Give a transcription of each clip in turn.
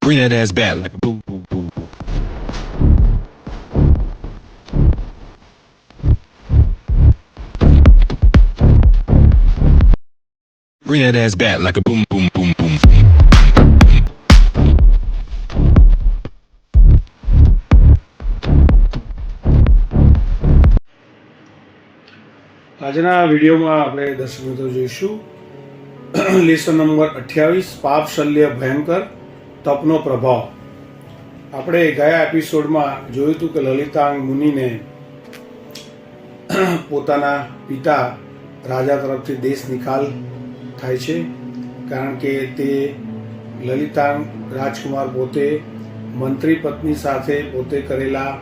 Bring that ass back like a boom, boom, boom, boom. Bring that ass back like a boom, boom, boom, boom. આજના વિડીયોમાં આપણે દર્શક મિત્રો જોઈશું lesson number 28 પાપ શલ્ય ભયંકર તપનો પ્રભાવ. આપણે ગયા એપિસોડમાં જોયું હતું કે લલિતાંગ મુનિને પોતાના પિતા રાજા તરફથી દેશ નિકાલ થાય છે, કારણ કે તે લલિતાંગ રાજકુમાર પોતે મંત્રી પત્ની સાથે પોતે કરેલા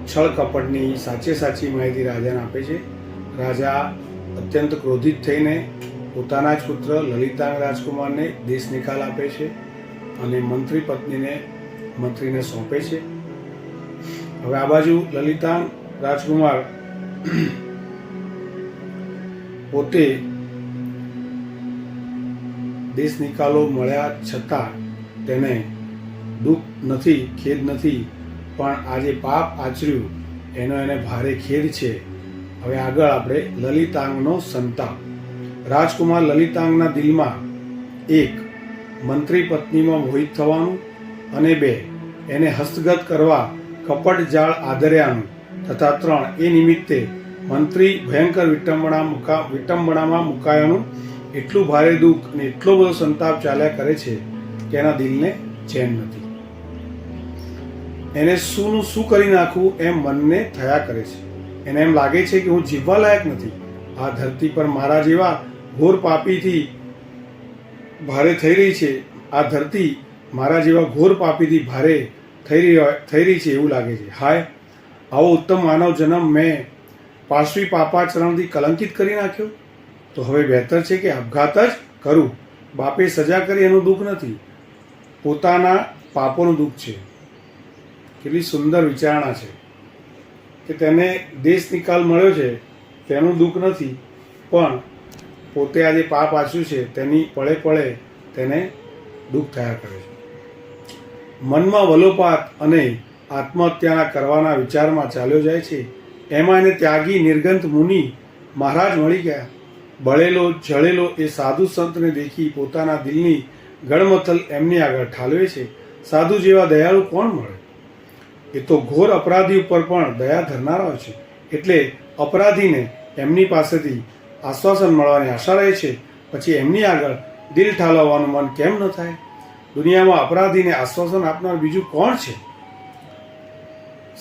છળ કપટની સાચી માહિતી રાજાને આપે છે. રાજા અત્યંત ક્રોધિત થઈને પોતાના જ પુત્ર લલિતાંગ રાજકુમારને દેશ નિકાલ આપે છે અને મંત્રી પત્નીને મંત્રીને સોંપે છે. હવે આ બાજુ લલિતાંગ રાજકુમાર પોતે દેશ નિકાલો મળ્યા છતાં તેને દુઃખ નથી, ખેદ નથી, પણ આજે પાપ આચર્યું એનો એને ભારે ખેદ છે. હવે આગળ આપણે લલિતાંગનો સંતાપ. રાજકુમાર લલિતાંગના દિલમાં 1 મંત્રી પત્નીમાં મોહિત થવાનું અને 2 એને હસ્તગત કરવા કપટ જાળ આદર્યાનું તથા 3 એ નિમિત્તે મંત્રી ભયંકર વિટંબણામાં મુકાયાનું એટલું ભારે દુઃખ અને એટલો બધો સંતાપ ચાલ્યા કરે છે કે એના દિલને ચેન નથી. એને શું કરી નાખવું એમ મનને થયા કરે છે. એને એમ લાગે છે કે હું જીવવા લાયક નથી. આ ધરતી પર મારા જેવા ઘોર પાપીથી ભારે થઈ રહી છે. આ ધરતી મારા જેવા ઘોર પાપીથી ભારે થઈ રહી છે એવું લાગે છે. હાય, આવો ઉત્તમ માનવ જન્મ મેં પાર્શ્વી પાપાચરણથી કલંકિત કરી નાખ્યો. તો હવે બહેતર છે કે આપઘાત જ કરું. બાપે સજા કરી એનું દુઃખ નથી, પોતાના પાપોનું દુઃખ છે. કેટલી સુંદર વિચારણા છે કે તેને દેશ નિકાલ મળ્યો છે તેનું દુઃખ નથી, પણ પોતે આજે પાપ આચર્યું છે તેની પળે પળે તેને દુઃખ થયા કરે છે. મનમાં વલોપાત અને આત્મહત્યાના કરવાના વિચારમાં ચાલ્યો જાય છે. એમાં એને ત્યાગી નિર્ગંથ મુનિ મહારાજ મળી ગયા. બળેલો જળેલો એ સાધુ સંતને દેખી પોતાના દિલની ગળમથલ એમની આગળ ઠાલવે છે. સાધુ જેવા દયાળુ કોણ મળે? એ તો ઘોર અપરાધી ઉપર પણ દયા ધરનારા હોય છે. એટલે અપરાધીને એમની પાસેથી આશ્વાસન મળવાની આશા રહે છે, પછી એમની આગળ દિલ ઠાલવવાનું મન કેમ ન થાય? દુનિયામાં અપરાધીને આશ્વાસન આપનાર બીજું કોણ છે?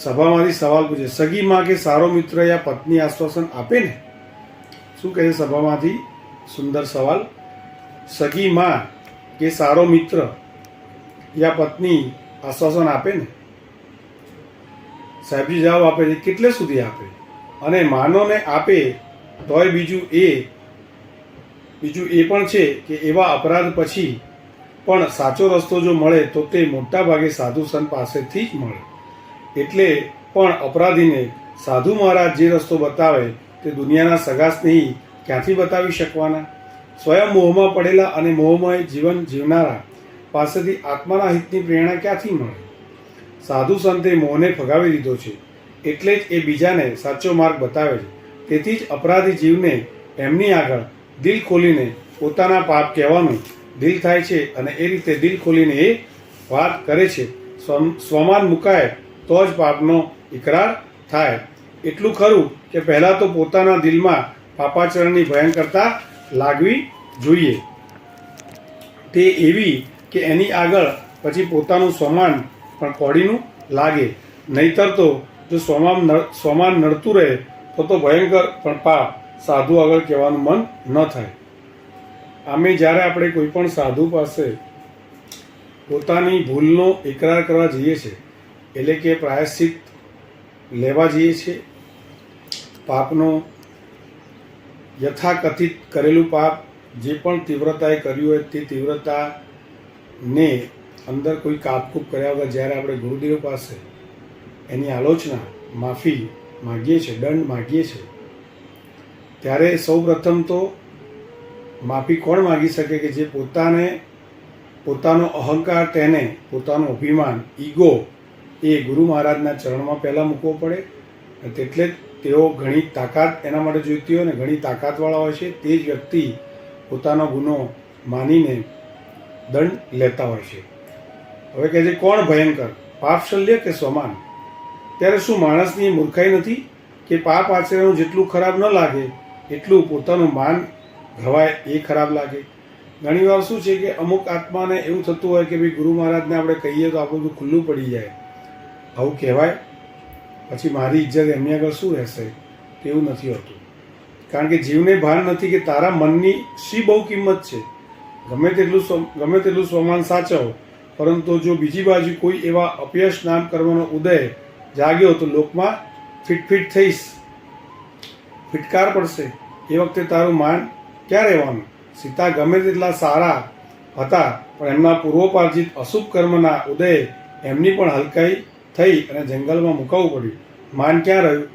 સભામાંથી સવાલ પૂછે, સગી માં કે સારો મિત્ર યા પત્ની આશ્વાસન આપે ને? શું કહે છે સભામાંથી? સુંદર સવાલ. સગી માં કે સારો મિત્ર યા પત્ની આશ્વાસન આપે ને? સાહેબજી જવાબ આપે છે, કેટલે સુધી આપે? અને માનોને આપે તોય બીજું એ પણ છે કે એવા અપરાધ પછી પણ સાચો રસ્તો જો મળે તો તે મોટા ભાગે સાધુ સંત પાસેથી જ મળે. એટલે પણ અપરાધીને સાધુ મહારાજ જે રસ્તો બતાવે તે દુનિયાના સગા સ્નેહી ક્યાંથી બતાવી શકવાના? સ્વયં મોહમાં પડેલા અને મોહમય જીવન જીવનારા પાસેથી આત્માના હિતની પ્રેરણા ક્યાંથી મળે? સાધુ સંતે મોહને ફગાવી દીધો છે, એટલે જ એ બીજાને સાચો માર્ગ બતાવે છે. તેથી જ અપરાધી જીવને એમની આગળ દિલ ખોલીને પોતાના પાપ કહેવાનું દિલ થાય છે અને એ રીતે દિલ ખોલીને એ વાત કરે છે. સ્વમાન મુકાય તો જ પાપનો ઇકરાર થાય. એટલું ખરું કે પહેલાં તો પોતાના દિલમાં પાપાચરણની ભયંકરતા લાગવી જોઈએ. તે એવી કે એની આગળ પછી પોતાનું સ્વમાન પણ કોડીનું લાગે. નહીતર તો જો સ્વમાન નડતું રહે તો ભયંકર પણ પાપ સાધુ આગળ કહેવાનું મન ન થાય. આમે જ્યારે આપણે કોઈ પણ સાધુ પાસે પોતાની ભૂલનો ઇકરાર કરવા જઈએ છીએ, એટલે કે પ્રાયશ્ચિત લેવા જઈએ છીએ, પાપનો યથાકથિત કરેલું પાપ જે પણ તીવ્રતાએ કર્યું હોય તે તીવ્રતાને અંદર કોઈ કાપકૂપ કર્યા વગર જ્યારે આપણે ગુરુદેવ પાસે એની આલોચના માફી માગીએ છીએ, દંડ માગીએ છીએ, ત્યારે સૌ પ્રથમ તો માફી કોણ માગી શકે કે જે પોતાનો અહંકાર, તેને પોતાનું અભિમાન, ઈગો એ ગુરુ મહારાજના ચરણમાં પહેલાં મૂકવો પડે. અને તેટલે જ તેઓ ઘણી તાકાત એના માટે જોઈતી હોય ને ઘણી તાકાતવાળા હોય છે. તે જ વ્યક્તિ પોતાનો ગુનો માનીને દંડ લેતા હોય છે. હવે કહે છે કોણ ભયંકર, પાપશલ્ય કે સ્વમાન? ત્યારે શું માણસની મૂર્ખાઈ નથી કે પાપ આચરણનું જેટલું ખરાબ ન લાગે એટલું પોતાનું માન ઘવાય એ ખરાબ લાગે? ઘણીવાર શું છે કે અમુક આત્માને એવું થતું હોય કે ભાઈ ગુરુ મહારાજને આપણે કહીએ તો આપણું બધું ખુલ્લું પડી જાય. આવું કહેવાય પછી મારી ઇજ્જત એમની આગળ શું રહેશે? તેવું નથી હોતું. કારણ કે જીવને ભાન નથી કે તારા મનની શી બહુ કિંમત છે. ગમે તેટલું સ્વમાન સાચવ, પરંતુ જો બીજી બાજુ કોઈ એવા અપયશ નામ કરવાનો ઉદય જાગ્યો તો લોકમાં ફિટફિટ થઈશ, ફિટકાર પડશે. એ વખતે તારું માન ક્યાં રહેવાનું? સીતા ગમે તેટલા સારા હતા પણ એમના પૂર્વોપાર્જિત અશુભ કર્મના ઉદયે એમની પણ હલકાઈ થઈ અને જંગલમાં મુકાવવું પડ્યું. માન ક્યાં રહ્યું?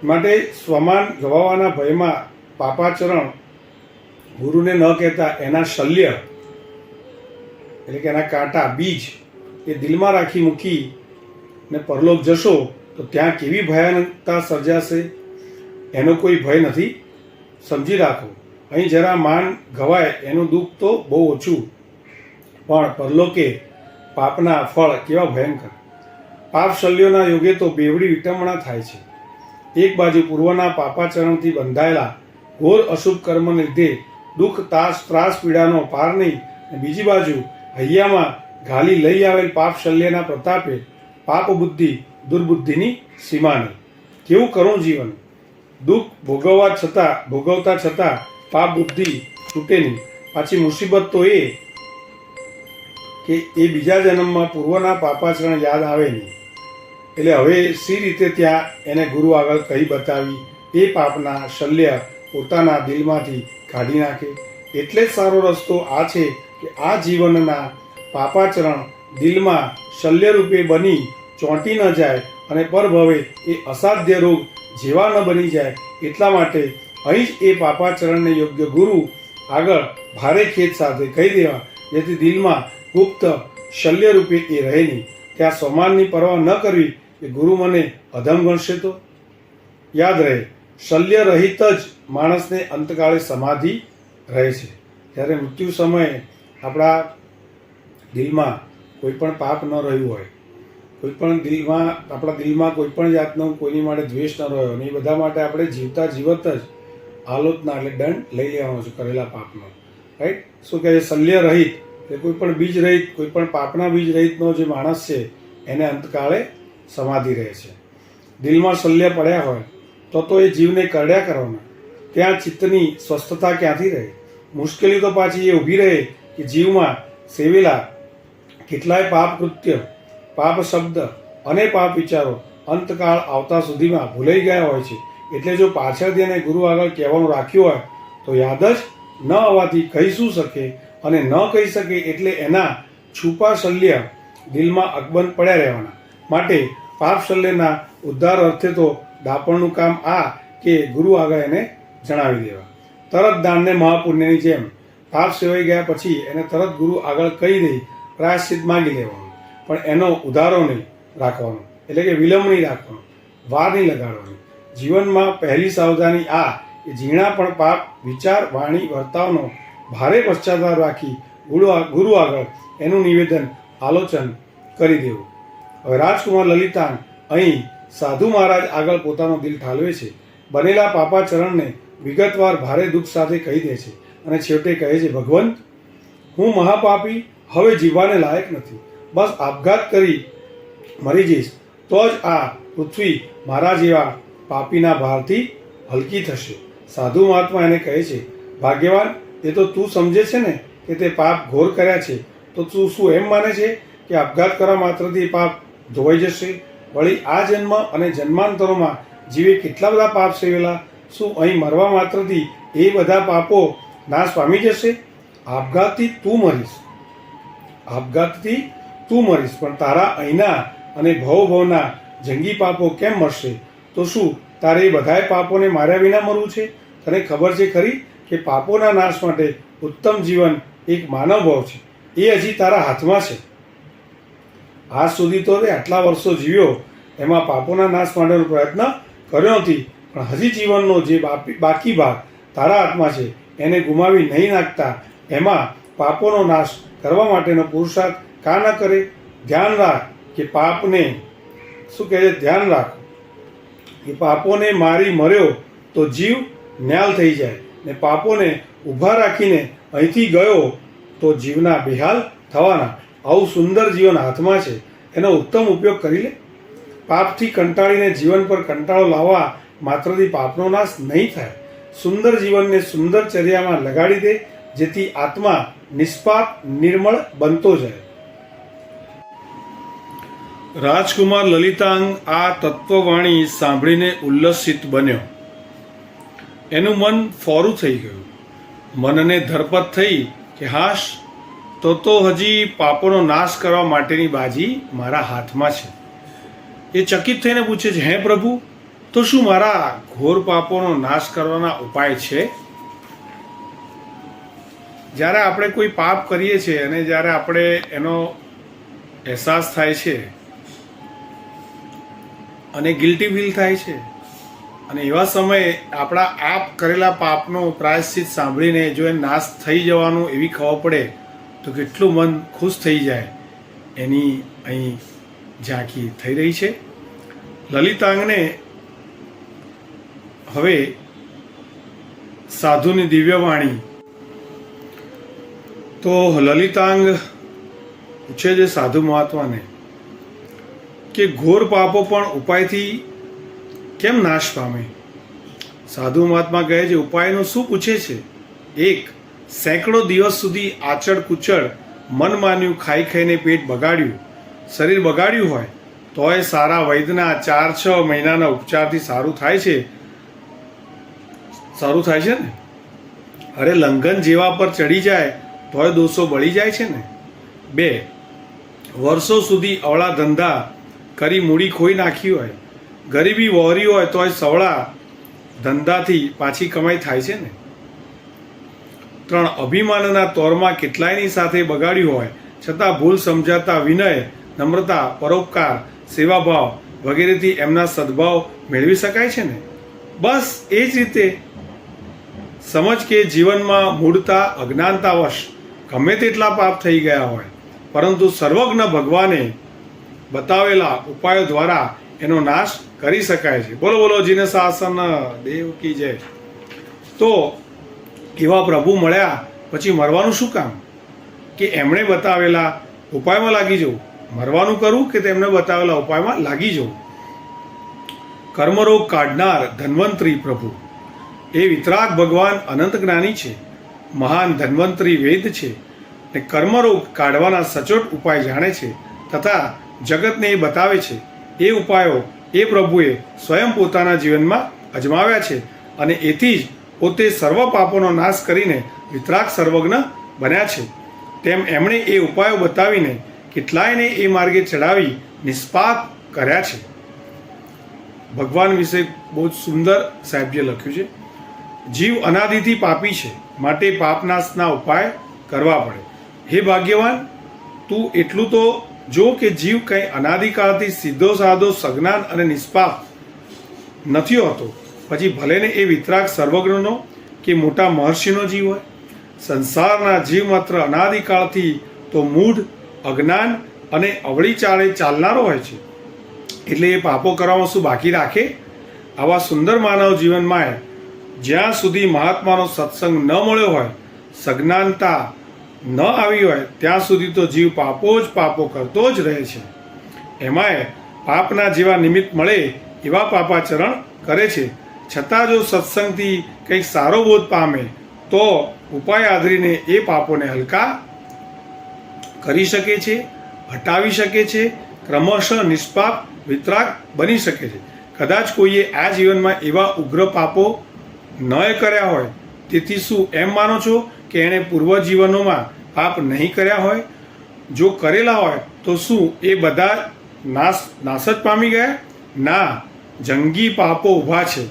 માટે સ્વમાન ગવાવાના ભયમાં પાપાચરણ ગુરુને ન કહેતા એના શલ્ય એટલે કે એના કાંટા, બીજ એ દિલમાં રાખી મૂકી ને પરલોક જશો તો ત્યાં કેવી ભયાનકતા સર્જાશે એનો કોઈ ભય નથી. સમજી રાખો, અહીં જરા માન ગવાય એનું દુઃખ તો બહુ ઓછું, પણ પરલોકે પાપના ફળ કેવા ભયંકર. પાપ શલ્યોના યોગે તો બેવડી વિટંબણા થાય છે. એક બાજુ પૂર્વના પાપાચરણથી બંધાયેલા ઘોર અશુભ કર્મને લીધે દુઃખ, ત્રાસ, પીડાનો પાર નહીં, બીજી બાજુ હૈયામાં ઘાલી લઈ આવેલ પાપ શલ્યના પ્રતાપે પાપ બુદ્ધિ, દુર્બુદ્ધિની સીમા નહીં. કેવું કરુણ જીવન! દુઃખ ભોગવતા છતાં પાપ બુદ્ધિ છૂટે નહીં. પાછી મુસીબત તો એ કે એ બીજા જન્મમાં પૂર્વના પાપાચરણ યાદ આવે નહીં. એટલે હવે સી રીતે ત્યાં એને ગુરુ આગળ કહી બતાવી એ પાપના શલ્ય પોતાના દિલમાંથી કાઢી નાખે. એટલે જ સારો રસ્તો આ છે કે આ જીવનના પાપાચરણ દિલમાં શલ્ય રૂપે બની ચોંટી ન જાય અને પરભવે એ અસાધ્ય રોગ જેવા ન બની જાય. એટલા માટે અહીં જ એ પાપાચરણને યોગ્ય ગુરુ આગળ ભારે ખેદ સાથે કહી દેવા, જેથી દિલમાં ગુપ્ત શલ્ય રૂપે એ રહે નહીં. ત્યાં સ્વમાનની પરવા ન કરવી કે ગુરુ મને અધમ ગણશે તો. યાદ રહે, શલ્ય રહિત જ માણસને અંતકાળે સમાધિ રહે છે. જ્યારે મૃત્યુ સમયે આપણા દિલમાં કોઈ પણ પાપ ન રહ્યું હોય, આપણા દિલમાં કોઈ પણ જાતનો કોઈની માટે દ્વેષ ન રહ્યો, અને એ બધા માટે આપણે જીવતા જીવત જ આલોચના એટલે દંડ લઈ લેવાનો છે કરેલા પાપનો. રાઈટ? શું કહે છે? શલ્ય રહિત એટલે કોઈ પણ બીજ રહિત, કોઈ પણ પાપના બીજ રહિતનો જે માણસ છે એને અંતકાળે સમાધિ રહે છે. દિલમાં શલ્ય પડ્યા હોય તો એ જીવને કરડ્યા કરવાના. ત્યાં ચિત્તની સ્વસ્થતા ક્યાંથી રહે? મુશ્કેલી તો પાછી એ ઊભી રહે કે જીવમાં સેવેલા કેટલાય પાપ કૃત્ય, પાપ શબ્દ અને પાપ વિચારો અંતકાળ આવતા સુધીમાં ભૂલાઈ ગયા હોય છે. એટલે જો પાછળથી એને ગુરુ આગળ કહેવાનું રાખ્યું હોય તો યાદ જ ન આવવાથી કહી શું શકે, અને ન કહી શકે એટલે એના છુપા શલ્ય દિલમાં અકબંધ પડ્યા રહેવાના. માટે પાપ શલ્યના ઉદ્ધાર અર્થે તો દાપણનું કામ આ કે ગુરુ આગળ એને જણાવી દેવા. તરત દાનને મહાપુણ્યની જેમ પાપ સેવાઈ ગયા પછી એને તરત ગુરુ આગળ કહી દઈ પ્રાયશ્ચિત માગી લેવાનું. પણ એનો ઉધારો નહીં રાખવાનો, એટલે કે વિલંબ નહીં રાખવાનો, વાર નહીં લગાડવાની. જીવનમાં પહેલી સાવધાની આ કે ઝીણા પણ પાપ વિચાર, વાણી, વર્તાવનો ભારે પશ્ચાતાપ રાખી ગુરુ આગળ એનું નિવેદન, આલોચન કરી દેવું. હવે રાજકુમાર લલિતાન અહીં સાધુ મહારાજ આગળ પોતાનો દિલ ઠાલવે છે. બનેલા પાપાચરણને વિગતવાર ભારે દુઃખ સાથે કહી દે છે અને છેવટે કહે છે, ભગવંત, હું મહાપાપી હવે જીવવાને લાયક નથી. બસ આપઘાત કરી મરી જઈશ તો જ આ પૃથ્વી મારા જેવા પાપીના ભારથી હલકી થશે. સાધુ મહાત્મા એને કહે છે, ભાગ્યવાન, એ તો તું સમજે છે ને કે તે પાપ ઘોર કર્યા છે, તો તું શું એમ માને છે કે આપઘાત કરવા માત્રથી પાપ ધોવાઈ જશે? વળી આ જન્મ અને જન્માંતરોમાં જીવે કેટલા બધા પાપ સેવેલા, શું અહીં મરવા માત્રથી એ બધા પાપો નાશ પામી જશે? આપઘાતથી તું મરીશ, પણ તારા અહીંના અને ભવના જંગી પાપો કેમ મરશે? તો શું તારે એ બધાય પાપોને માર્યા વિના મરવું છે? તને ખબર છે ખરી કે પાપોના નાશ માટે ઉત્તમ જીવન એક માનવ ભાવ છે. એ હજી તારા હાથમાં છે. આજ સુધી તો તે આટલા વર્ષો જીવ્યો એમાં પાપોના નાશ માટેનો પ્રયત્ન કર્યો નથી, પણ હજી જીવનનો જે બાકી ભાગ તારા હાથમાં છે એને ગુમાવી નહીં નાખતા. એમાં પાપોનો નાશ કરવા માટેનો પુરુષાર્થ કા ન કરે? ધ્યાન રાખ કે પાપને શું કહે છે? ધ્યાન રાખ કે પાપોને મારી મર્યો તો જીવ ન્યાલ થઈ જાય, ને પાપોને ઊભા રાખીને અહીંથી ગયો તો જીવના બેહાલ થવાના. આવું સુંદર જીવન હાથમાં છે, એનો ઉત્તમ ઉપયોગ કરી લે. પાપથી કંટાળીને જીવન પર કંટાળો લાવવા માત્રથી પાપનો નાશ નહીં થાય. સુંદર જીવનને સુંદર ચર્યામાં લગાડી દે, જેથી આત્મા નિષ્પાપ નિર્મળ બનતો જાય. રાજકુમાર લલિતાંગ આ તત્વવાણી સાંભળીને ઉલ્લસિત બન્યો. એનું મન ફોરું થઈ ગયું. મનને ધરપત થઈ કે હાશ, તો હજી પાપોનો નાશ કરવા માટેની બાજી મારા હાથમાં છે. એ ચકિત થઈને પૂછે છે, હે પ્રભુ, તો શું મારા ઘોર પાપોનો નાશ કરવાના ઉપાય છે? જ્યારે આપણે કોઈ પાપ કરીએ છીએ અને જ્યારે આપણે એનો અહેસાસ થાય છે અને ગિલ્ટી ફીલ થાય છે, અને એવા સમયે આપણા આપ કરેલા પાપનો પ્રાયશ્ચિત સાંભળીને જો એ નાશ થઈ જવાનું એવી ખબર પડે તો કેટલું મન ખુશ થઈ જાય, એની અહીં ઝાંખી થઈ રહી છે. લલિતાંગને હવે સાધુની દિવ્યવાણી. તો લલિતાંગ પૂછે છે સાધુ મહાત્માને કે ઘોર પાપો પણ ઉપાયથી કેમ નાશ પામે? સાધુ મહાત્મા કહે છે, ઉપાયનું શું પૂછે છે? એક, સેંકડો દિવસ સુધી આચળ કુચળ મન માન્યું, ખાઈ ખાઈને પેટ બગાડ્યું, શરીર બગાડ્યું હોય તોય સારા વૈદ્યના 4-6 મહિનાના ઉપચારથી સારું થાય છે ને? અરે લંઘન જેવા પર ચડી જાય તોય દોષો બળી જાય છે ને? 2, વર્ષો સુધી અવળા ધંધા કરી મૂડી ખોઈ નાખી હોય, ગરીબી વહોરી હોય તોય સવળા ધંધાથી પાછી કમાઈ થાય છે ને? 3, અભિમાનના તોરમાં કેટલાયની સાથે બગાડ્યું હોય છતાં ભૂલ સમજાતા વિનય, નમ્રતા, પરોપકાર, સેવાભાવ વગેરેથી એમના સદભાવ મેળવી શકાય છે ને? બસ એ જ રીતે સમજ કે જીવનમાં મૂળતા અજ્ઞાનતાવશ ગમે તેટલા પાપ થઈ ગયા હોય, પરંતુ સર્વજ્ઞ ભગવાને બતાવેલા ઉપાયો દ્વારા એનો નાશ કરી શકાય છે. બોલો બોલો જીને શાસન દેવ કી જય. તો એવા પ્રભુ મળ્યા પછી મરવાનું શું કામ? કે એમણે બતાવેલા ઉપાયમાં લાગી જવું. મરવાનું કરું કે તેમને બતાવેલા ઉપાયમાં લાગી જવું. કર્મરોગ કાઢનાર ધન્વંતરી પ્રભુ એ વિતરાગ ભગવાન અનંત જ્ઞાની છે, મહાન ધન્વંતરી વેદ છે, ને કર્મરોગ કાઢવાના સચોટ ઉપાય જાણે છે તથા જગતને એ બતાવે છે. એ ઉપાયો એ પ્રભુએ સ્વયં પોતાના જીવનમાં અજમાવ્યા છે, અને એથી જ પોતે સર્વ પાપોનો નાશ કરીને વિતરાગ સર્વજ્ઞ બન્યા છે. તેમ એમણે એ ઉપાયો બતાવીને કેટલાયને એ માર્ગે ચડાવી નિષ્પાપ કર્યા છે. ભગવાન વિશે બહુ જ સુંદર સાહેબજીએ લખ્યું છે, જીવ અનાદિથી પાપી છે, માટે પાપનાશના ઉપાય કરવા પડે. હે ભાગ્યવાન, તું એટલું તો જો કે જીવ કંઈ અનાદિકાળથી સીધો સાધો સજ્ઞાન અને નિષ્પાપ નથી હોતો, પછી ભલેને એ વિતરાગ સર્વજ્ઞનો કે મોટા મહર્ષિનો જીવ હોય. સંસારના જીવ માત્ર અનાદિકાળથી તો મૂઢ, અજ્ઞાન અને અવળી ચાળે ચાલનારો હોય છે, એટલે એ પાપો કરવામાં શું બાકી રાખે? આવા સુંદર માનવ જીવનમાં જ્યાં સુધી મહાત્માનો સત્સંગ ન મળ્યો હોય, સજ્ઞાનતા ન આવી હોય, ત્યાં સુધી તો જીવ પાપો જ પાપો કરતો જ રહે છે. એમાંય પાપના જેવા નિમિત્ત મળે એવા પાપાચરણ કરે છે. છતાં જો સત્સંગથી કંઈક સારો બોધ પામે તો ઉપાય આધરીને એ પાપોને હલકા કરી શકે છે, હટાવી શકે છે, ક્રમશઃ નિષ્પાપ વિતરાગ બની શકે છે. કદાચ કોઈએ આ જીવનમાં એવા ઉગ્ર પાપો ન કર્યા હોય, તેથી શું એમ માનો છો કે એણે પૂર્વજીવનોમાં પાપ નહીં કર્યા હોય? જો કરેલા હોય તો શું એ બધા નાશ જ પામી ગયા? ના, જંગી પાપો ઊભા છે.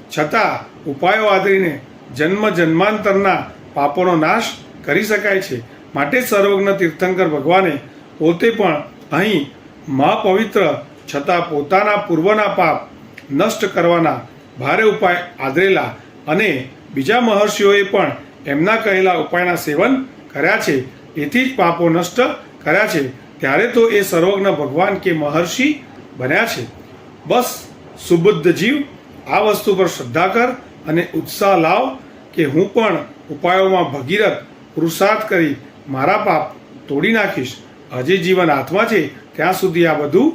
છતાં ઉપાયો આધરીને જન્મ જન્માંતરના પાપોનો નાશ કરી શકાય છે. માટે સર્વજ્ઞ તીર્થંકર ભગવાને પોતે પણ અહીં મહાપવિત્ર છતાં પોતાના પૂર્વના પાપ નષ્ટ કરવાના ભારે ઉપાય આદરેલા અને બીજા મહર્ષિઓએ પણ એમના કહેલા ઉપાયના સેવન કર્યા છે, એથી જ પાપો નષ્ટ કર્યા છે. ત્યારે તો એ સર્વજ્ઞ ભગવાન કે મહર્ષિ બન્યા છે. બસ સુબુદ્ધ જીવ આ વસ્તુ પર શ્રદ્ધા કર અને ઉત્સાહ લાવ કે હું પણ ઉપાયોમાં ભગીરથ પુરુષાર્થ કરી મારા પાપ તોડી નાખીશ. હજી જીવન હાથમાં છે ત્યાં સુધી આ બધું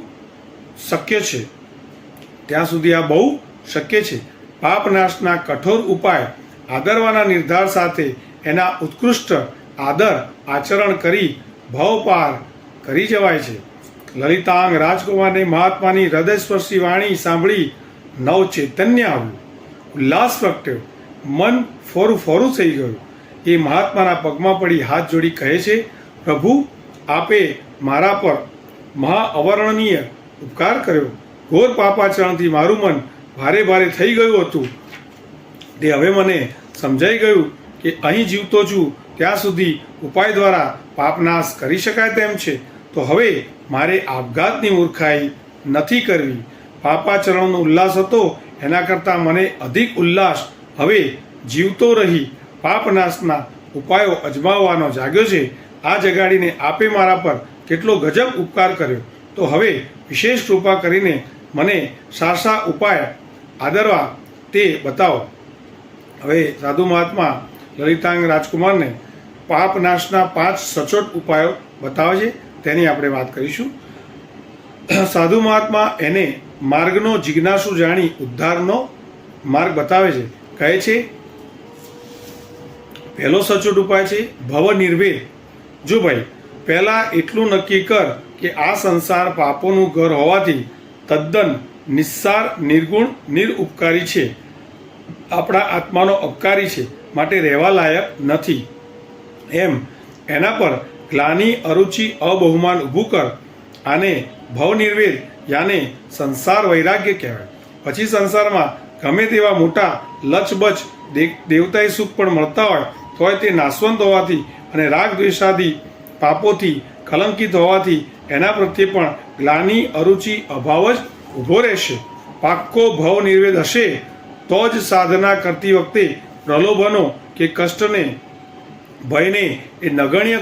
શક્ય છે, ત્યાં સુધી આ બહુ શક્ય છે. પાપ નાશના કઠોર ઉપાય આદરવાના નિર્ધાર સાથે એના ઉત્કૃષ્ટ આદર આચરણ કરી ભવ પાર કરી જવાય છે. લલિતાંગ રાજકુમારને મહાત્માની હૃદયસ્પર્શી વાણી સાંભળી નવ ચૈતન્ય આવ્યું, ઉલ્લાસ પ્રગટ્યો, મન ફોરું ફોરું થઈ ગયું. એ મહાત્માના પગમાં પડી હાથ જોડી કહે છે, પ્રભુ આપે મારા પર મહા અવર્ણનીય ઉપકાર કર્યો. ઘોર પાપાચરણથી મારું મન ભારે ભારે થઈ ગયું હતું, તે હવે મને સમજાઈ ગયું કે અહીં જીવતો છું ત્યાં સુધી ઉપાય દ્વારા પાપનાશ કરી શકાય તેમ છે. તો હવે મારે આપઘાતની મૂર્ખાઈ નથી કરવી. પાપાચરણનો ઉલ્લાસ હતો એના કરતાં મને અધિક ઉલ્લાસ હવે જીવતો રહી પાપનાશના ઉપાયો અજમાવવાનો જાગ્યો છે. આ જગાડીને આપે મારા પર કેટલો ગજબ ઉપકાર કર્યો. તો હવે વિશેષ કૃપા કરીને મને શા ઉપાય આદરવા તે બતાવો. હવે સાધુ મહાત્મા લલિતાંગ રાજકુમારને પાપનાશના 5 સચોટ ઉપાયો બતાવે છે, તેની આપણે વાત કરીશું. સાધુ મહાત્મા એને માર્ગનો જિજ્ઞાસુ જાણી ઉદ્ધારનો માર્ગ બતાવે છે. કહે છે, પહેલો સચોટ ઉપાય છે ભવ નિર્વેદ. જો ભાઈ પહેલાં એટલું નક્કી કર કે આ સંસાર પાપોનું ઘર હોવાથી તદ્દન નિસ્સાર નિર્ગુણ નિરઉપકારી છે, આપણા આત્માનો અપકારી છે, માટે રહેવા લાયક નથી. એમ એના પર ગ્લાની અરુચિ અબહુમાન ઊભું કર. આને ભવ નિર્વેદ યાને સંસાર વૈરાગ્ય કહેવાય. પછી સંસારમાં ગમે તેવા મોટા લચબચ દેવતાઈ સુખ પણ મળતા હોય તોય તે નાશવંત હોવાથી અને રાગ દ્વેષાદી પાપોથી કલંકિત હોવાથી એના પ્રત્યે પણ ગ્લાની અરુચિ અભાવ જ ઊભો રહેશે. પાક્કો ભવ નિર્વેદ હશે તો જ સાધના કરતી વખતે પ્રલોભનો કે કષ્ટને ભયને એ નગણ્ય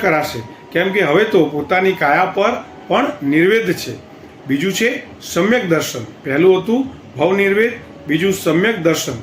કરાશે. કેમ કે હવે તો પોતાની કાયા પર પણ નિર્વેદ છે. બીજું છે સમ્યક દર્શન. પહેલું હતું ભવ નિર્વેદ, બીજું સમ્યક દર્શન.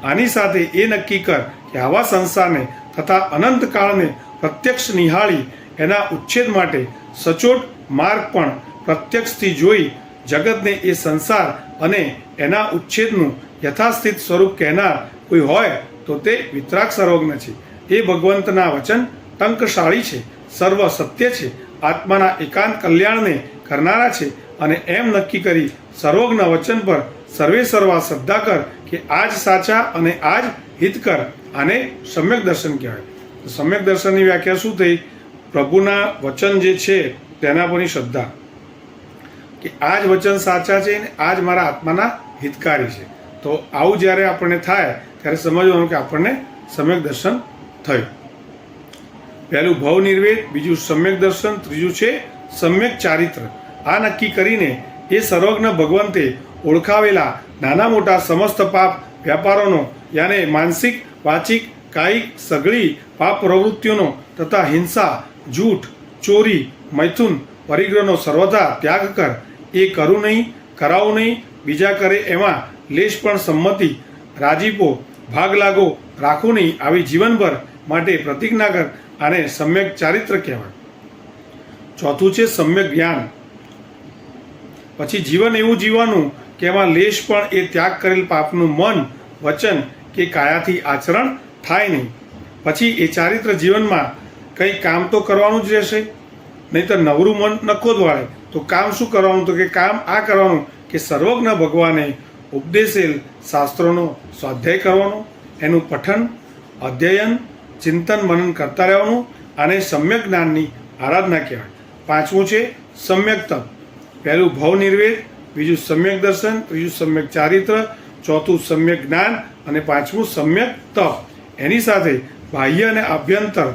આની સાથે એ નક્કી કર કે આવા સંસારને તથા અનંત કાળને પ્રત્યક્ષ નિહાળી એના ઉચ્છેદ માટે સચોટ માર્ગ પણ પ્રત્યક્ષથી જોઈ જગતને એ સંસાર અને એના ઉચ્છેદનું યથાસ્થિત સ્વરૂપ કહેનાર કોઈ હોય તો તે વિતરાગ સર્વજ્ઞ છે. એ ભગવંતના વચન ટંકશાળી છે, સર્વ સત્ય છે, આત્માના એકાંત કલ્યાણને કરનારા છે. અને એમ નક્કી કરી સર્વજ્ઞ વચન પર સર્વે સર્વા શ્રદ્ધા કર કે આજ સાચા અને આજ હિતકર. આને સમ્યક દર્શન કહેવાય. તો સમ્યક દર્શનની વ્યાખ્યા શું થઈ? પ્રભુના વચન જે છે તેના પરની શ્રદ્ધા, કે આ જ વચન સાચા છે અને આ જ મારા આત્માના હિતકારી છે. તો આવું જ્યારે આપણને થાય ત્યારે સમજવાનું કે આપણને સમ્યક દર્શન થયું. પહેલું ભવ નિર્વેદ, બીજું સમ્યક દર્શન, ત્રીજું છે સમ્યક ચારિત્ર. આ નક્કી કરીને એ સર્વજ્ઞ ભગવંતે ઓળખાવેલા નાના મોટા સમસ્ત પાપ વ્યાપારોનો યાને માનસિક, વાચિક, કાયિક સઘળી પાપ પ્રવૃત્તિઓનો તથા હિંસા, જૂઠ, ચોરી, મૈથુન, પરિગ્રહનો સર્વથા ત્યાગ કર. એ કરું નહીં, કરાવું નહીં, બીજા કરે એમાં લેશ પણ સંમતિ, રાજીપો, ભાગ લાગો રાખવું નહીં. આવી જીવનભર માટે પ્રતિજ્ઞા કર. આને સમ્યક ચારિત્ર કહેવાય. ચોથું છે સમ્યક જ્ઞાન. પછી જીવન એવું જીવવાનું કે એમાં લેશ પણ એ ત્યાગ કરેલ પાપનું મન, વચન કે કાયાથી આચરણ થાય નહીં. પછી એ ચારિત્ર જીવનમાં કંઈ કામ તો કરવાનું જ રહેશે, નહીં તો નવરું મન નખો જ વાળે. તો કામ શું કરવાનું? તો કે કામ આ કરવાનું કે સર્વજ્ઞ ભગવાને ઉપદેશેલ શાસ્ત્રોનો સ્વાધ્યાય કરવાનો, એનું પઠન, અધ્યયન, ચિંતન મનન કરતા રહેવાનું. આને સમ્યક જ્ઞાનની આરાધના કહેવાય. પાંચમું છે સમ્યક તપ. પહેલું ભવ નિર્વેદ, બીજું સમ્યક દર્શન, ત્રીજું સમ્યક ચારિત્ર, ચોથું સમ્યક જ્ઞાન અને પાંચમું સમ્યક તપ. એની સાથે બાહ્ય અને આભ્યંતર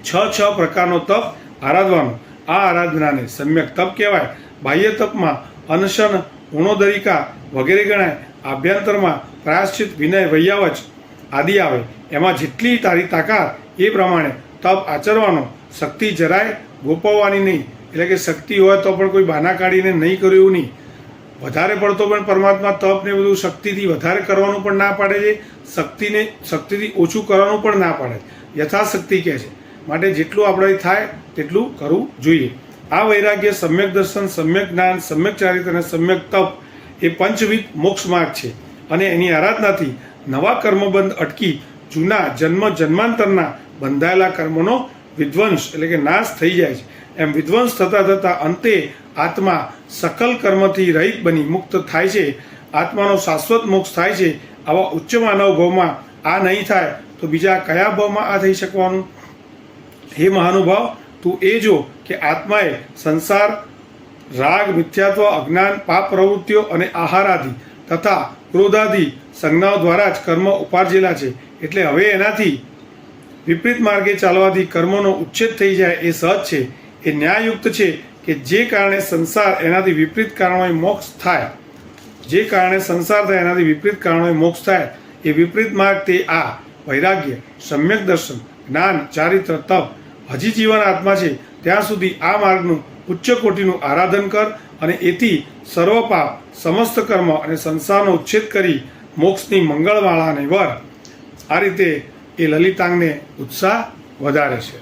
છ પ્રકારનો તપ આરાધવાનો. આ આરાધનાને સમ્યક તપ કહેવાય. બાહ્ય તપમાં અનશન, ઉણોદરિકા વગેરે ગણાય. આભ્યંતરમાં પ્રાયશ્ચિત, વિનય, વૈયાવચ આદિ આવે. એમાં જેટલી તારી તાકાત એ પ્રમાણે તપ આચરવાનો. શક્તિ જરાય ગોપવવાની નહીં, એટલે કે શક્તિ હોય તો પણ કોઈ બહાના કાઢીને નહીં કર્યું એવું નહીં. વધારે પડતો પણ પરમાત્મા તપ ને બધું શક્તિથી વધારે કરવાનું પણ ના પાડે છે, શક્તિથી ઓછું કરવાનું પણ ના પાડે. યથાશક્તિ કહે છે. માટે જેટલું આપણે થાય તેટલું કરવું જોઈએ. આ વૈરાગ્ય, સમ્યક દર્શન, સમ્યક જ્ઞાન, સમ્યક ચારિત્ર અને સમ્યક તપ એ પંચવિધ મોક્ષ માર્ગ છે. અને એની આરાધનાથી નવા કર્મબંધ અટકી જૂના જન્માંતરના બંધાયેલા કર્મોનો વિધ્વંસ એટલે કે નાશ થઈ જાય છે. એમ વિધ્વંસ થતાં થતાં અંતે આત્મા સકલ કર્મથી રહિત બની મુક્ત થાય છે. આત્માનો શાશ્વત મોક્ષ થાય છે. આવા ઉચ્ચ માનવ ભાવમાં આ નહીં થાય તો બીજા કયા ભાવમાં આ થઈ શકવાનું? હે મહાનુભાવ, તું એ જો કે આત્માએ સંસાર, રાગ, મિથ્યાત્વ, અજ્ઞાન, પાપ પ્રવૃત્તિઓ અને આહારાદિ તથા ક્રોધાદિ સંજ્ઞાઓ દ્વારા જ કર્મ ઉપાર્જેલા છે. એટલે હવે એનાથી વિપરીત માર્ગે ચાલવાથી કર્મોનો ઉચ્છેદ થઈ જાય એ સહજ છે. એ ન્યાયયુક્ત છે કે જે કારણે સંસાર એનાથી વિપરીત કારણોએ મોક્ષ થાય. જે કારણે સંસાર થાય એનાથી વિપરીત કારણોએ મોક્ષ થાય. એ વિપરીત માર્ગ તે આ વૈરાગ્ય, સમ્યક દર્શન, જ્ઞાન, ચારિત્ર, તપ. હજી જીવન આત્મા છે ત્યાં સુધી આ માર્ગનું ઉચ્ચ કોટીનું આરાધન કર અને એથી સર્વ પાપ, સમસ્ત કર્મ અને સંસારનો ઉચ્છેદ કરી મોક્ષની મંગળમાળાને વર. આ રીતે એ લલિતાંગને ઉત્સાહ વધારે છે.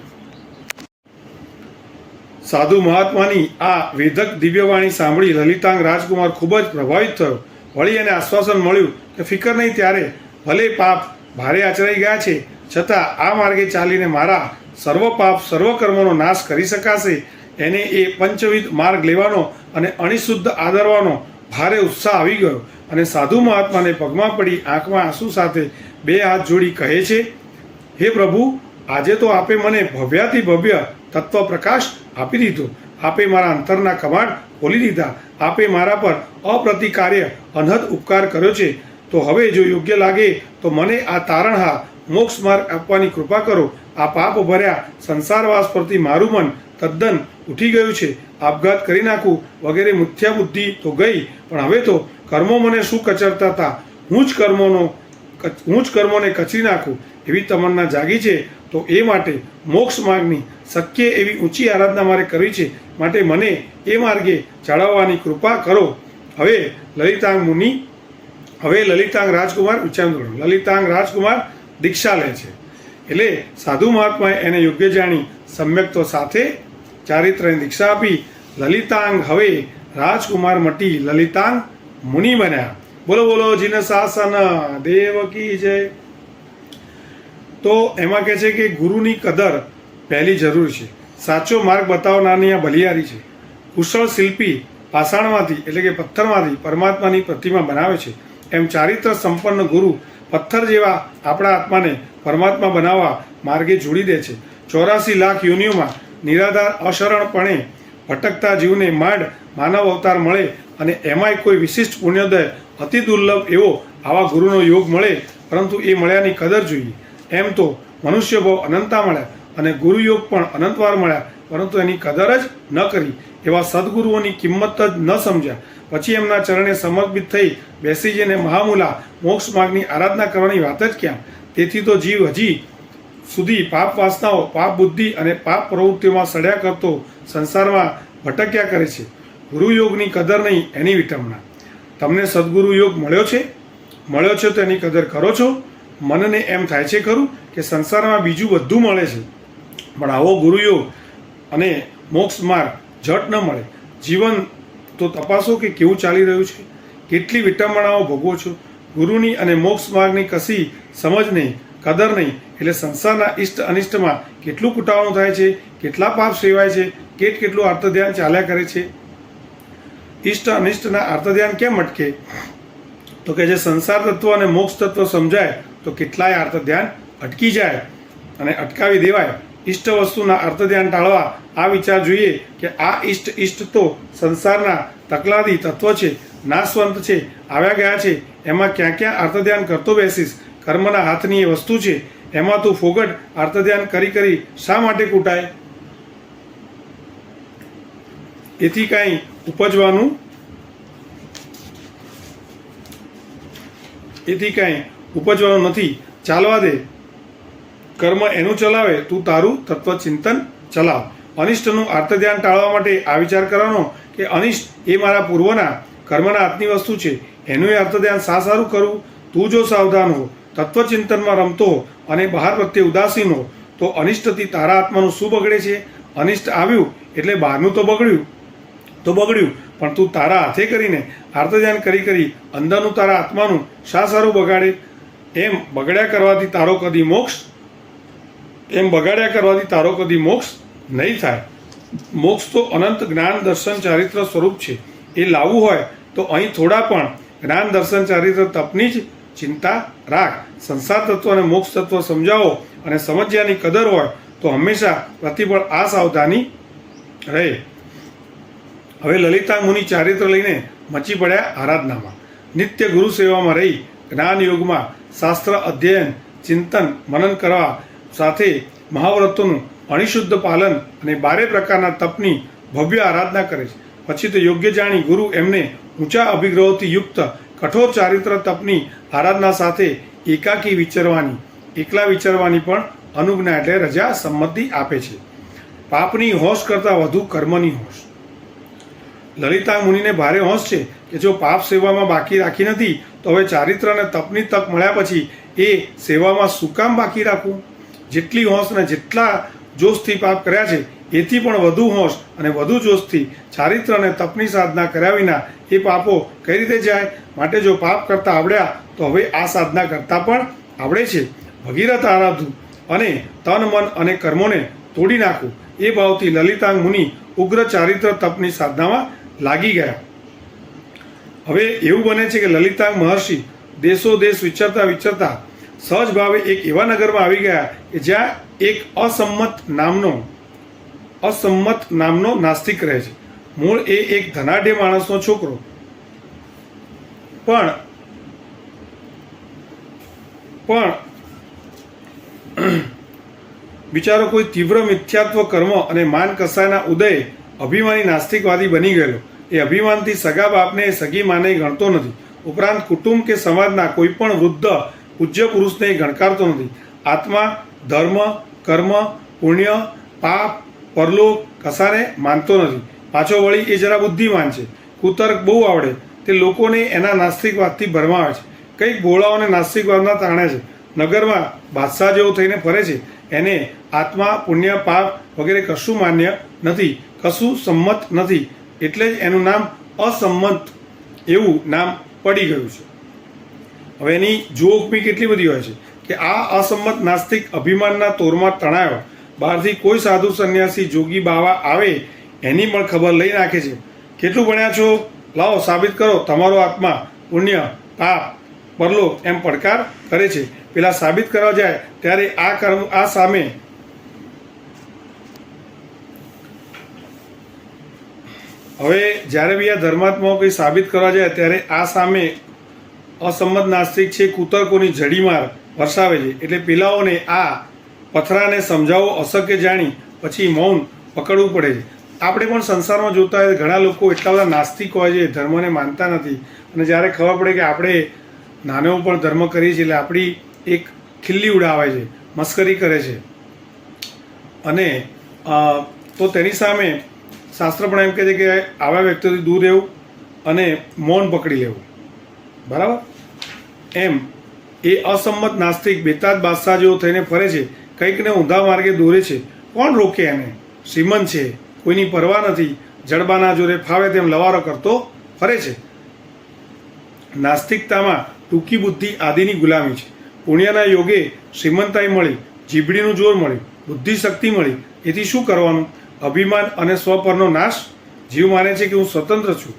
સાધુ મહાત્માની આ વેદક દિવ્યવાણી સાંભળી લલિતાંગ રાજકુમાર ખૂબ જ પ્રભાવિત થયો. વળી એને આશ્વાસન મળ્યું કે ફિકર નહીં, ત્યારે ભલે પાપ ભારે આચરાઈ ગયા છે છતાં આ માર્ગે ચાલીને મારા સર્વ પાપ, સર્વ કર્મોનો નાશ કરી શકાશે. એને એ પંચવિધ માર્ગ લેવાનો અને અણિશુદ્ધ આદરવાનો ભારે ઉત્સાહ આવી ગયો અને સાધુ મહાત્માને પગમાં પડી આંખમાં આંસુ સાથે બે હાથ જોડી કહે છે, હે પ્રભુ, આજે તો આપે મને ભવ્યાથી ભવ્ય તત્વ પ્રકાશ આપી દીધો. આપે મારા અંતરના કવાટ ખોલી દીધા. આપે મારા પર અપ્રતિકાર્ય અનહદ ઉપકાર કર્યો છે. તો હવે જો યોગ્ય લાગે તો મને આ તારણહાર મોક્ષ માર્ગ આપવાની કૃપા કરો. આ પાપ ભર્યા સંસારવાસ પરથી મારું મન તદ્દન ઉઠી ગયું છે. આપઘાત કરી નાખું વગેરે મિથ્યા બુદ્ધિ તો ગઈ, પણ હવે તો કર્મો મને શું કચરતા હતા, હું જ કર્મોને કચરી નાખું એવી તમન્ના જાગી છે. તો એ માટે મોક્ષ માર્ગની શક્ય એવી ઊંચી આરાધના મારે કરવી છે. માટે મને એ માર્ગે ચડાવવાની કૃપા કરો. હવે લલિતાંગ રાજકુમાર લલિતાંગ રાજકુમાર દીક્ષા લે છે. એટલે સાધુ મહાત્માએ એને યોગ્ય જાણી સમ્યક્તો સાથે ચારિત્રની દીક્ષા આપી. લલિતાંગ હવે રાજકુમાર મટી લલિતાંગ મુનિ બન્યા. બોલો બોલો જીન શાસન દેવકી જય. તો એમાં કહે છે કે ગુરુની કદર પહેલી જરૂર છે. સાચો માર્ગ બતાવનારની આ બલિયારી છે. કુશળ શિલ્પી પાષાણમાંથી એટલે કે પથ્થરમાંથી પરમાત્માની પ્રતિમા બનાવે છે. એમ ચારિત્ર સંપન્ન ગુરુ પથ્થર જેવા આપણા આત્માને પરમાત્મા બનાવવા માર્ગે જોડી દે છે. 84 લાખ યોનિઓમાં નિરાધાર અશરણપણે ભટકતા જીવને માંડ માનવ અવતાર મળે અને એમાંય કોઈ વિશિષ્ટ પુણ્યોદય અતિ દુર્લભ એવો આવા ગુરુનો યોગ મળે. પરંતુ એ મળ્યાની કદર જોઈએ. એમ તો મનુષ્ય ભાવ અનંતા મળ્યા અને ગુરુયોગ પણ અનંતવાર મળ્યા, પરંતુ એની કદર જ ન કરી. એવા સદગુરુઓની કિંમત જ ન સમજ્યા. પછી એમના ચરણે સમર્પિત થઈ બેસી જઈને મહામૂલા મોક્ષ માર્ગની આરાધના કરવાની વાત જ ક્યાં. તેથી તો જીવ હજી સુધી પાપ વાસનાઓ, પાપ બુદ્ધિ અને પાપ પ્રવૃત્તિઓમાં સડ્યા કરતો સંસારમાં ભટક્યા કરે છે. ગુરુયોગની કદર નહીં, એની વિટંબના. તમને સદગુરુ યોગ મળ્યો છે તો એની કદર કરો છો? મનને એમ થાય છે ખરું કે સંસારમાં બીજું બધું મળે છે, પણ આવો ગુરુયોગ અને મોક્ષ માર્ગ ઝટ ન મળે. જીવન તો તપાસો કે કેવું ચાલી રહ્યું છે, કેટલી વિટંબણાઓ ભોગવો છો. ગુરુની અને મોક્ષ માર્ગની કશી સમજ નહીં, કદર નહીં, એટલે સંસારના ઇષ્ટ અનિષ્ટમાં કેટલું કુટાવાનું થાય છે, કેટલા પાપ સેવાય છે, કેટલું આર્તધ્યાન ચાલ્યા કરે છે. ઇષ્ટ અનિષ્ટના આર્તધ્યાન કેમ અટકે? તો કે જે સંસાર તત્વ અને મોક્ષ તત્વ સમજાય તો કેટલાય આર્તધ્યાન અટકી જાય અને અટકાવી દેવાય. ઇષ્ટ વસ્તુના અર્થધ્યાન ટાળવા આ વિચાર જોઈએ કે આ ઇષ્ટ તો સંસારના તકલાદી તત્વ છે, નાશવંત છે, આવ્યા ગયા છે. એમાં ક્યાં ક્યાં અર્થધ્યાન કરતો બેસીશ? કર્મના હાથની એ વસ્તુ છે, એમાં તું ફોગટ આર્તધ્યાન કરી કરી શા માટે કૂટાય? એથી કાંઈ ઉપજવાનું નથી. ચાલવા દે, કર્મ એનું ચલાવે, તું તારું તત્વચિંતન ચલાવ. અનિષ્ટનું આર્તધ્યાન ટાળવા માટે આ વિચાર કરવાનો કે અનિષ્ટ એ મારા પૂર્વના કર્મના હાથની વસ્તુ છે, એનું અર્થધ્યાન સારું કરવું. તું જો સાવધાન હો, તત્વચિંતનમાં રમતો હો અને બહાર પ્રત્યે ઉદાસીન હો, તો અનિષ્ટથી તારા આત્માનું શું બગડે છે? અનિષ્ટ આવ્યું એટલે બહારનું તો બગડ્યું, પણ તું તારા હાથે કરીને આર્તધ્યાન કરી કરી અંદરનું તારા આત્માનું શા સારું બગાડે? એમ બગાડ્યા કરવાથી તારો કદી મોક્ષ નહીં થાય. મોક્ષ તો અનંત જ્ઞાન દર્શન ચારિત્ર સ્વરૂપ છે. એ લાવવું હોય તો અહીં થોડા પણ જ્ઞાન દર્શન ચારિત્ર તપની જ ચિંતા રાખ. સંસાર તત્વ અને મોક્ષ તત્વ સમજાવો અને સમજ્યાની કદર હોય તો હંમેશા પ્રતિપળ આ સાવધાની રહે. હવે લલિતા મુનિ ચારિત્ર લઈને મચી પડ્યા આરાધનામાં. નિત્ય ગુરુ સેવામાં રહી જ્ઞાન યોગમાં શાસ્ત્ર અધ્યયન ચિંતન મનન કરવા સાથે મહાવ્રતોનું અણિશુદ્ધ પાલન અને 12 પ્રકારના તપની ભવ્ય આરાધના કરે છે. પછી તો યોગ્ય જાણી ગુરુ એમને ઊંચા અભિગ્રહોથી યુક્ત કઠોર ચારિત્ર તપની આરાધના સાથે એકલા વિચરવાની પણ અનુજ્ઞા એટલે રજા સંમતિ આપે છે. પાપની હોશ કરતાં વધુ કર્મની હોશ. લલિતા મુનિને ભારે હોશ છે કે જો પાપ સેવામાં બાકી રાખી નથી તો હવે ચારિત્ર અને તપની તક મળ્યા પછી એ સેવામાં શું કામ બાકી રાખવું? જેટલી હોશ અને જેટલા જોશથી પાપ કર્યા છે એથી પણ વધુ હોશ અને વધુ જોશથી ચારિત્ર અને તપની સાધના કર્યા વિના એ પાપો કઈ રીતે જાય? માટે જો પાપ કરતા આવડ્યા તો હવે આ સાધના કરતા પણ આવડે છે. ભગીરથ આરાધું અને તન મન અને કર્મોને તોડી નાખવું એ ભાવથી લલિતાંગ મુનિ ઉગ્ર ચારિત્ર તપની સાધનામાં લાગી ગયા. હવે એવું બને છે કે લલિતાંગ મહર્ષિ દેશો દેશ વિચરતા સહજ ભાવે એક એવા નગરમાં આવી ગયા કે જ્યાં એક અસંમત નામનો નાસ્તિક રહે છે. મૂળ એ એક ધનાઢ્ય માણસનો છોકરો, પણ બિચારો કોઈ તીવ્ર મિથ્યાત્વ કર્મ અને માન કસાયના ઉદય અભિમાની નાસ્તિકવાદી બની ગયેલો. એ અભિમાનથી સગા બાપને સગી માને ગણતો નથી, ઉપરાંત કુટુંબ કે સમાજના કોઈ પણ વૃદ્ધ પૂજ્ય પુરુષને ગણકારતો નથી. આત્મા, ધર્મ, કર્મ, પુણ્ય, પાપ, પરલોક કસાને માનતો નથી. પાછો વળી એ જરા બુદ્ધિમાન છે, કુતર્ક બહુ આવડે. તે લોકોને એના નાસ્તિકવાદથી ભરમાવે છે, કંઈક ભોળાઓને નાસ્તિકવાદના તાણે છે. નગરમાં બાદશાહ જેવો થઈને ફરે છે. એને આત્મા, પુણ્ય, પાપ વગેરે કશું માન્ય નથી, કશું સંમત નથી. એટલે જ એનું નામ અસંમત એવું નામ પડી ગયું છે. હવે એની જોગમી કેટલી બધી હોય છે કે આ અસંમત નાસ્તિક અભિમાનના તોરમાં તણાયો. બહારથી કોઈ સાધુ સંન્યાસી જોગી બાવા આવે એની પણ ખબર લઈ નાખે છે. કેટલું ભણ્યા છો? લાવો સાબિત કરો તમારો આત્મા, પુણ્ય, પાપ, પરલોક એમ પડકાર કરે છે. પેલા સાબિત કરવા જાય ત્યારે આ સામે હવે જ્યારે બી આ ધર્માત્માઓ કંઈ સાબિત કરવા જાય ત્યારે આ સામે અસંમત નાસ્તિક છે કુતર્કોની જડીમાર વરસાવે છે. એટલે પેલાઓને આ પથરાને સમજાવવો અશક્ય જાણી પછી મૌન પકડવું પડે છે. આપણે પણ સંસારમાં જોતા હોય ઘણા લોકો એટલા બધા નાસ્તિક હોય છે, ધર્મને માનતા નથી, અને જ્યારે ખબર પડે કે આપણે નાનો પણ ધર્મ કરીએ છીએ એટલે આપણી એક ખિલ્લી ઉડાવે છે, મસ્કરી કરે છે, અને તો તેની સામે શાસ્ત્ર પણ એમ કહે છે કે આવા વ્યક્તિઓથી દૂર રહેવું અને મૌન પકડી લેવું. બરાબર? એમ એ અસંમત નાસ્તિક બેતાજ બાદશાહ જેવો થઈને ફરે છે, કંઈકને ઊંધા માર્ગે દોરે છે. કોણ રોકે એને? શ્રીમંત છે, કોઈની પરવા નથી, જડબાના જોરે ફાવે તેમ લવારો કરતો ફરે છે. નાસ્તિકતામાં ટૂંકી બુદ્ધિ આદિની ગુલામી છે. પુણ્યના યોગે શ્રીમંતાઈ મળી, જીભડીનું જોર મળ્યું, બુદ્ધિ શક્તિ મળી, એથી શું કરવાનું? અભિમાન અને સ્વપરનો નાશ. જીવ માને છે કે હું સ્વતંત્ર છું,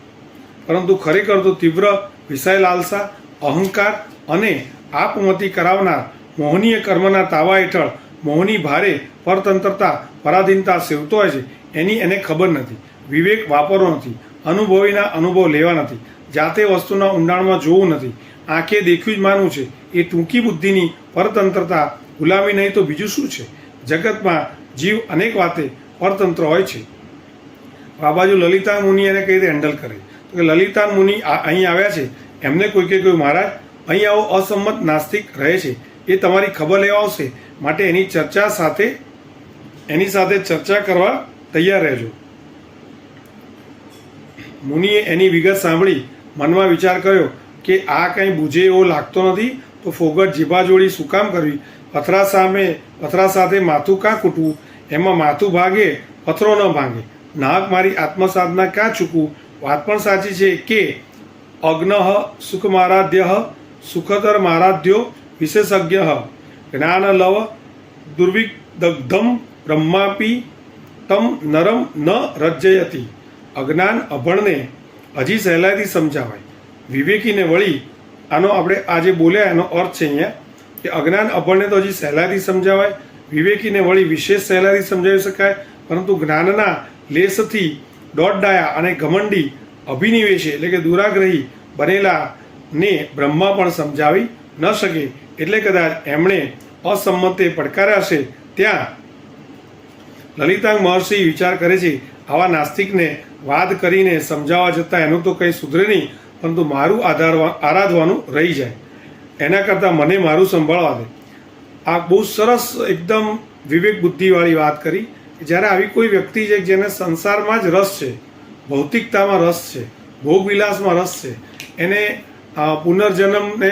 પરંતુ ખરેખર તો તીવ્ર વિષય લાલસા, અહંકાર અને આપમતી કરાવનાર મોહનીય કર્મના તાવા હેઠળ મોહની ભારે પરતંત્રતા, પરાધીનતા સેવતો હોય છે. એની એને ખબર નથી, વિવેક વાપરવો નથી, અનુભવીના અનુભવ લેવા નથી, જાતે વસ્તુના ઊંડાણમાં જોવું નથી, આંખે દેખ્યું જ માનવું છે. એ ટૂંકી બુદ્ધિની પરતંત્રતા ગુલામી નહીં તો બીજું શું છે? જગતમાં જીવ અનેક વાતે પરતંત્ર હોય છે. આ બાજુ લલિતા મુનિ એને કઈ રીતે હેન્ડલ કરે? તો કે લલિતા મુનિ અહીં આવ્યા છે, એમને કોઈ કે કોઈ મહારાજ અહીં આવો અસંમત નાસ્તિક રહે છે, એ તમારી ખબર લેવા આવશે, માટે એની સાથે ચર્ચા કરવા તૈયાર રહેજો. મુનિએ એની વિગત સાંભળી મનમાં વિચાર કર્યો કે આ કંઈ બૂझે એવો લાગતો નથી, તો ફોગટ જીભા જોડી શું કામ કરવી? પથરા સાથે માથું કાં કૂટવું? એમાં માથું ભાગે પથરો ન ભાંગે. નાહક મારી આત્મસાધના ક્યાં ચૂકવું? વાત પણ સાચી છે કે અગ્ન સુખમારાધ્ય સુખતર મારાધ્યો વિશેષજ્ઞ જ્ઞાન લવ દુર્વિદગ્ધમ બ્રહ્માપી તમ નરમ ન રજ્જયતી. અજ્ઞાન અભણને હજી સહેલાઈથી સમજાવાય, વિવેકીને વળી આનો આપણે આજે બોલ્યા એનો અર્થ છે અહીંયા કે અજ્ઞાન અભણને તો હજી સહેલાઈથી સમજાવાય, વિવેકીને વળી વિશેષ સહેલાઈથી સમજાવી શકાય, પરંતુ જ્ઞાનના લેશથી દોડડાયા અને ઘમંડી અભિનિવેશે એટલે કે દુરાગ્રહી બનેલાને બ્રહ્મા પણ સમજાવી ન શકે. એટલે કદાચ એમણે અસંમતે પડકાર્યા છે. ત્યાં લલિતાંગ મહર્ષિ વિચાર કરે છે, આવા નાસ્તિકને વાદ કરીને સમજાવવા જતાં એનું તો કંઈ સુધરે નહીં, પરંતુ મારું આરાધવાનું રહી જાય, એના કરતાં મને મારું સંભાળવા દે. આ બહુ સરસ એકદમ વિવેક બુદ્ધિવાળી વાત કરી. જ્યારે આવી કોઈ વ્યક્તિ છે જેને સંસારમાં જ રસ છે, ભૌતિકતામાં રસ છે, ભોગવિલાસમાં રસ છે, એને પુનર્જન્મને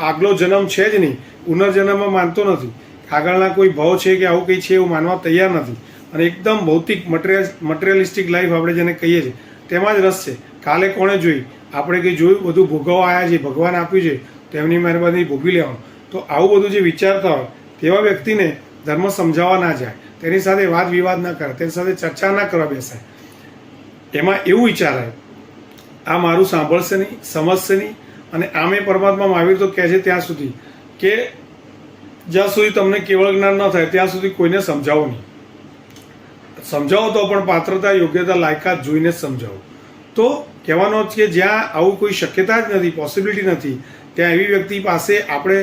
આગલો જન્મ છે જ નહીં, પુનર્જન્મમાં માનતો નથી, આગળના કોઈ ભાવ છે કે આવું કંઈ છે એવું માનવા તૈયાર નથી, અને એકદમ ભૌતિક મટીરિયલિસ્ટિક લાઈફ આપણે જેને કહીએ છીએ તેમાં જ રસ છે. કાલે કોણે જોઈ? આપણે કંઈ જોયું? બધું ભોગવવા આવ્યા છે, ભગવાન આપ્યું છે તો એમની મહેરબાની ભોગવી લેવાનું. તો આવું બધું જે વિચારતા હોય તેવા વ્યક્તિને ધર્મ સમજાવવા ના જાય, તેની સાથે વાદ વિવાદ ના કરે, તેની સાથે ચર્ચા ના કરવા બેસાય. એમાં એવું વિચારાય આ મારું સાંભળશે નહીં, સમજશે નહીં. અને આમે પરમાત્મા મહાવીર તો કહે છે ત્યાં સુધી કે જ્યાં સુધી તમને કેવળ જ્ઞાન ન થાય ત્યાં સુધી કોઈને સમજાવો નહીં. સમજાવો તો પણ પાત્રતા, યોગ્યતા, લાયકાત જોઈને જ સમજાવો. તો કહેવાનો અર્થ કે જ્યાં આવું કોઈ શક્યતા જ નથી, પોસિબિલિટી નથી, ત્યાં એવી વ્યક્તિ પાસે આપણે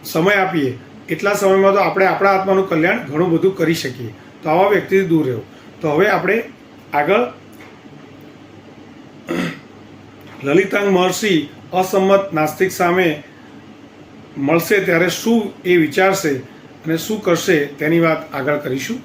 સમય આપીએ, એટલા સમયમાં તો આપણે આપણા આત્માનું કલ્યાણ ઘણું બધું કરી શકીએ. તો આવા વ્યક્તિથી દૂર રહેવું. તો હવે આપણે આગળ લલિતાંગ મહર્ષિ અસંમત નાસ્તિક સામે મળશે ત્યારે શું એ વિચારશે અને શું કરશે તેની વાત આગળ કરીશું.